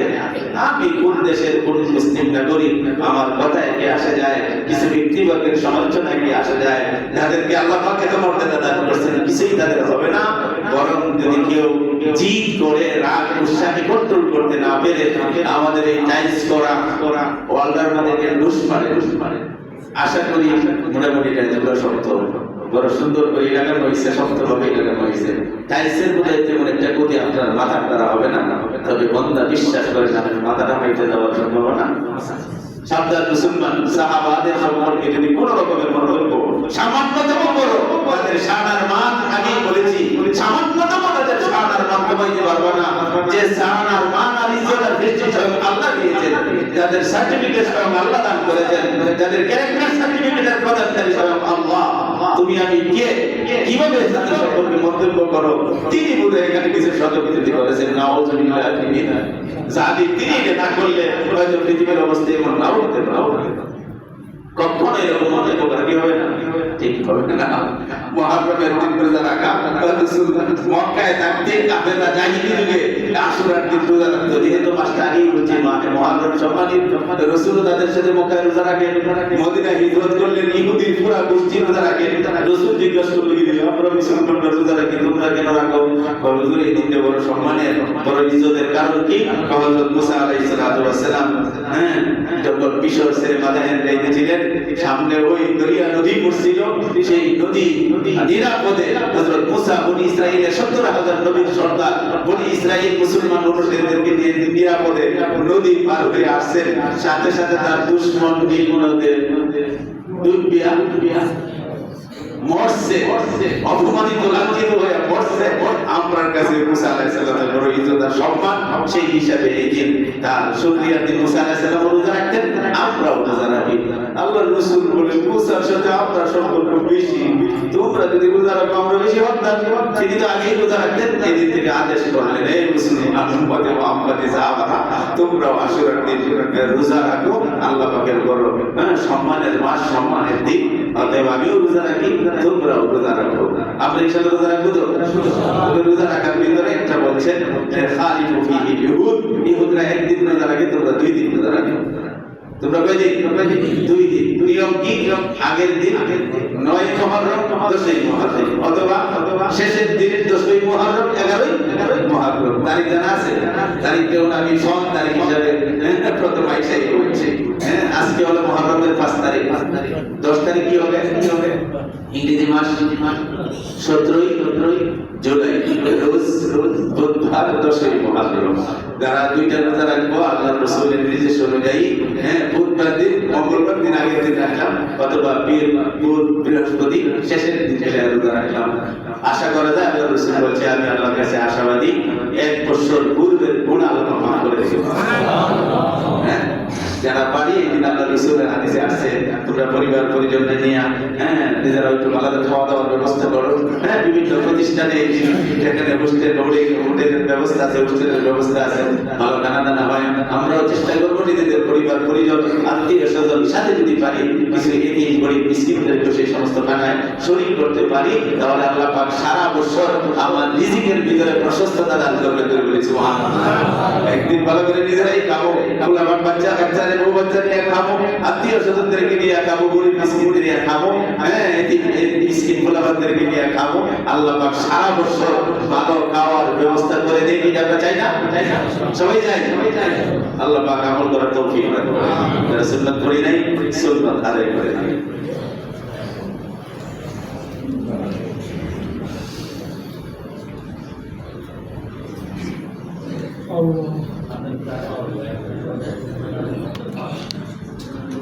আমি কোন দেশের কোন মুসলিম নাগরিক, আমার কথায় কি আসে যায়, কিছু ব্যক্তিবর্গের সমালোচনায় কি আসে যায়, যাদেরকে আল্লাহ পাক এত মর্যাদা দান করেছেন, কিছুই তাদের হবে না। বরং যদি কেউ জিদ করে রাগ উৎসাহে কন্ট্রোল করতে না পেরে আমাদের এই টাইলস করা ওয়ালটার মধ্যে লুস মারে আশা করি মোটামুটি টাইলসগুলো শক্ত বড় সুন্দর করে লাগানো হয়েছে, শক্তভাবে লাগানো হয়েছে। টাইলসের মধ্যে তেমন একটা ক্ষতি আপনার মাথার দ্বারা হবে না, তবে বন্দা বিশ্বাস করে না মাথাটা হাইতে যাওয়ার সম্ভাবনা। সাবধান মুসলমান, সাহাবাদের সম্পর্কে যদি কোন রকমের মন্তব্য সামান্যতম করো, তাদের শানার মান আগেই বলেছি, সামান্যতম তাদের শানার মান কমাইতে পারবে না। যে শানার মান আর ইজ্জত আর বেশি স্বয়ং আল্লাহ দিয়েছেন, যাদের সার্টিফিকেট স্বয়ং আল্লাহ দান করেছেন, যাদের ক্যারেক্টার সার্টিফিকেটের প্রদানকারী স্বয়ং আল্লাহ। তুমি আমি কে, কিভাবে তাদের সম্পর্কে মন্তব্য করো? তিনি বোধহয় এখানে কিছু সহযোগিতা করেছেন। নাউযুবিল্লাহ মিন যালিক, তিনি না করলে হয়তো পৃথিবীর অবস্থা এমন নাও হতে পারে। কখনো এরকম মন্তব্য করা কি হবে না, ঠিক হবে না। মুহররমের দিন রোজা রাখা, রাসূল মক্কায় থাকতে কাফেররা জাহিলি যুগে আশুরার দিন রোজা রাখতো। যেহেতু মাসটা আগেই হচ্ছে মুহররম সম্মানিত, রাসূল তাদের সাথে মক্কায় রোজা রাখে। মদিনায় হিজরত করলেন, ইহুদির পুরা গোষ্ঠী রোজা রাখে। রাসূল জিজ্ঞাসা করলেন, আমরা মুসলমানরা রোজা রাখি, তোমরা কেন রাখো? হুজুর, এই দিনটা বড় সম্মানের, বড় ইজ্জতের কারণ কি? হযরত মুসা আলাইহিস সালাম যখন মিশর ছেড়ে মাদায়েনে যাইতেছিলেন, সামনে ওই দরিয়া নদী পড়ছিল, সেই নদী নিরাপদে হযরত মুসা বনি ইসরাইলের 70,000 নবীর সর্দার বনি ইসরাইল মুসলমান অনুসারীদেরকে নিয়ে নিরাপদে নদী পার হয়ে আসছেন। সাথে সাথে তার দুশমন নীলনদে ডুবিয়া মরছে, অপমানিত লাঞ্ছিত হয়ে মরছে। আমার কাছে মুসা আলাইহিস সালামের বড় ইজ্জত আর সম্মান, সেই হিসাবে এই দিন তার শুকরিয়ার দিন মুসা আলাইহিস সালাম রোজা রাখতেন, আমরাও রোজা রাখি। আল্লাহর রাসূল বলে, মুসার সাথে আপনার সম্পর্ক বেশি, তোমরা যদি রোজা রাখো আমরা বেশি হতাম। তিনি তো আগেই রোজা রাখতেন। এই দিন থেকে আদেশ করলেন, এই মুসলমান উম্মতে মুহাম্মদে সাহাবারা, তোমরাও আশুরার দিন রোজা রাখো, আল্লাহ পাকের বড় সম্মানের মাস, সম্মানের দিন। অতএব আমিও রোজা রাখি, তোমরাও রোজা রাখো। আমরা ইনশাআল্লাহ রোজা রাখবো তো? রোজা রাখার ভিতরে একটা বলছেন খালিফু ফিহি ইহুদ, ইহুদরা একদিন রোজা রাখে, তোমরা 2 দিন রোজা রাখো। তোমরা কয় দিন? 2 দিন। নিয়ম কি? আগের দিন 9 মুহররম, 10 মুহররম, অথবা শেষের দিন 10 মুহররম, 11 মুহররম। তারিখ জানা আছে? তারিখ কেউ আমি সন তারিখ হিসাবে প্রথম আইসাই বলছি। আজকে হলো মুহররমের 5 তারিখ। 10 তারিখ কি হবে? ইংরেজি মাস 17 জুলাই, রোজ বুধবার 10 মুহররম। যারা 2টা রোজা রাখবো আল্লাহর রাসূলের নির্দেশ অনুযায়ী, বুধবার দিন, মঙ্গলবার দিন আগের দিন রাখলাম, অথবা বুধ বৃহস্পতি শেষের দিন রোজা রাখলাম। আশা করা যায় আল্লাহর রাসূল বলছে, আমি আল্লাহর কাছে আশাবাদী 1 বছর পূর্বের গুনাহ আল্লাহ মাফ করে দেবেন। যারা পারি এই দিন আল্লাহর রাসূলের হাদিসে আসছে, তোমরা পরিবার পরিজন নিয়ে নিজেরা একটু আলাদা খাওয়া দাওয়ার ব্যবস্থা করো। বিভিন্ন প্রতিষ্ঠানে যেখানে হোটেলের ব্যবস্থা আছে, হোস্টেলের ব্যবস্থা আছে, ভালো খানা হয়। আমরাও চেষ্টা করবো নিজেদের পরিবার পরিজন, আত্মীয় স্বজন সাথে যদি পারি কিছু এতিম গরিব মিসকিনদেরকে সেই সমস্ত খানায় শরীক করতে পারি, তাহলে আল্লাহ পাক সারা বছর আমার রিজিকের ভিতরে প্রশস্ততা দান করবেন বলেছি। একদিন ভালো করে নিজেরাই খাবো, আমার বাচ্চা কাচ্চারে বউ বাচ্চা নিয়ে খাবো, আত্মীয় স্বজনদেরকে নিয়ে খাবো, গরিব মিসকিনদের নিয়ে খাবো, মিসকিন গোলাবানদেরকে নিয়ে খাবো। আল্লাহ পাক সারা বছর ভালো খাওয়ার ব্যবস্থা করে দেয়। কি আমরা চাই না? সবাই চাই। আল্লাহ পাক আমল করার তৌফিক দান করুন। যারা সুন্নাত করি নাই, সুন্নাত আদায় করে দিন। আল্লাহ